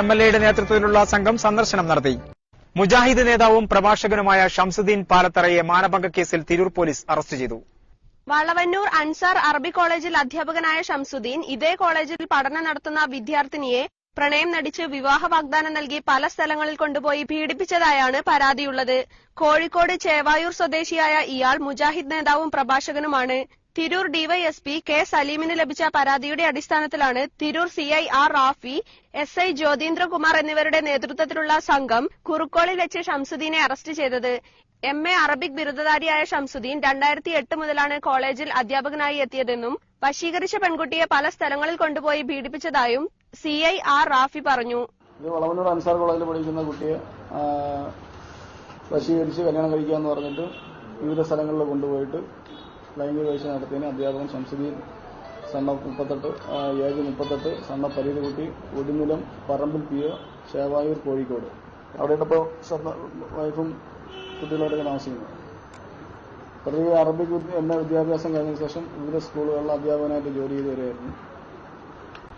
എംഎൽഎയുടെ നേതൃത്വത്തിലുള്ള സംഘം സന്ദർശനം നടത്തി. മുജാഹിദ് നേതാവും പ്രഭാഷകനുമായ ഷംസുദ്ദീൻ പാലത്തറയെ മാനഭംഗ കേസിൽ തിരൂർ പോലീസ് അറസ്റ്റ് ചെയ്തു. വളവന്നൂർ അൻസാർ അറബി കോളേജിൽ അധ്യാപകനായ ഷംസുദ്ദീൻ ഇതേ കോളേജിൽ പഠനം നടത്തുന്ന വിദ്യാർത്ഥിനിയെ പ്രണയം നടിച്ച് വിവാഹ വാഗ്ദാനം നൽകി പല സ്ഥലങ്ങളിൽ കൊണ്ടുപോയി പീഡിപ്പിച്ചതായാണ് പരാതിയുള്ളത്. കോഴിക്കോട് ചേവായൂർ സ്വദേശിയായ ഇയാൾ മുജാഹിദ് നേതാവും പ്രഭാഷകനുമാണ്. തിരൂർ ഡിവൈഎസ്പി കെ സലീമിന് ലഭിച്ച പരാതിയുടെ അടിസ്ഥാനത്തിലാണ് Tirur CI R Rafi, SI Jyothindrakumar എന്നിവരുടെ നേതൃത്വത്തിലുള്ള സംഘം കുറുക്കോളിൽ വെച്ച് ഷംസുദ്ദീനെ അറസ്റ്റ് ചെയ്തത്. MA അറബിക് ബിരുദധാരിയായ ഷംസുദ്ദീൻ 2008 മുതലാണ് കോളേജിൽ അധ്യാപകനായി എത്തിയതെന്നും വശീകരിച്ച പെൺകുട്ടിയെ പല സ്ഥലങ്ങളിൽ കൊണ്ടുപോയി പീഡിപ്പിച്ചതായും സിഐ ആർ റാഫി പറഞ്ഞു. വളവന്നൂർ അൻസാർ കോളേജിൽ പഠിക്കുന്ന കുട്ടിയെ വശീകരിച്ച് കല്യാണം കഴിക്കാന്ന് പറഞ്ഞിട്ട് വിവിധ സ്ഥലങ്ങളിൽ കൊണ്ടുപോയിട്ട് ലൈംഗിക വീഴ്ച നടത്തിയതിന് അധ്യാപകൻ Shamsuddin son of 38, age 38, son of Pareethukutty, Odinilam, Parambil PO, Chevayur, Kozhikode. അവിടെയാണ് ഇപ്പോൾ വൈഫും കുട്ടികളോടൊക്കെ താമസിക്കുന്നത്. പ്രതി അറബിക് MA വിദ്യാഭ്യാസം കഴിഞ്ഞ ശേഷം വിവിധ സ്കൂളുകളിൽ അധ്യാപകനായിട്ട് ജോലി ചെയ്ത് വരികയായിരുന്നു.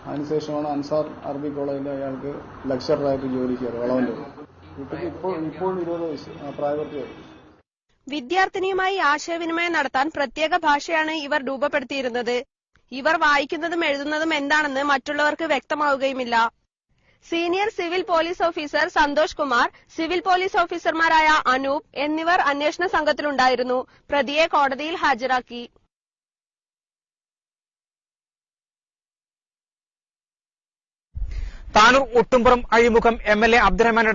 അതിനുശേഷമാണ് അൻസാർ അറബി കോളേജിൽ അയാൾക്ക് ലെക്ചറായിട്ട് ജോലി ചെയ്തത്. വളവന്നൂർ. കുട്ടിക്ക് ഇപ്പോൾ 20 വയസ്സ് പ്രായപൂർത്തിയായി. വിദ്യാർത്ഥിനിയുമായി ആശയവിനിമയം നടത്താൻ പ്രത്യേക ഭാഷയാണ് ഇവർ രൂപപ്പെടുത്തിയിരുന്നത്. ഇവർ വായിക്കുന്നതും എഴുതുന്നതും എന്താണെന്ന് മറ്റുള്ളവർക്ക് വ്യക്തമാവുകയുമില്ല. Senior civil police officer Santhosh Kumar, civil police ഓഫീസർമാരായ അനൂപ് എന്നിവർ അന്വേഷണ സംഘത്തിലുണ്ടായിരുന്നു. പ്രതിയെ കോടതിയിൽ ഹാജരാക്കി. താനൂർ ഒട്ടുംപുറം അഴിമുഖം MLA അബ്ദുറഹ്മാൻ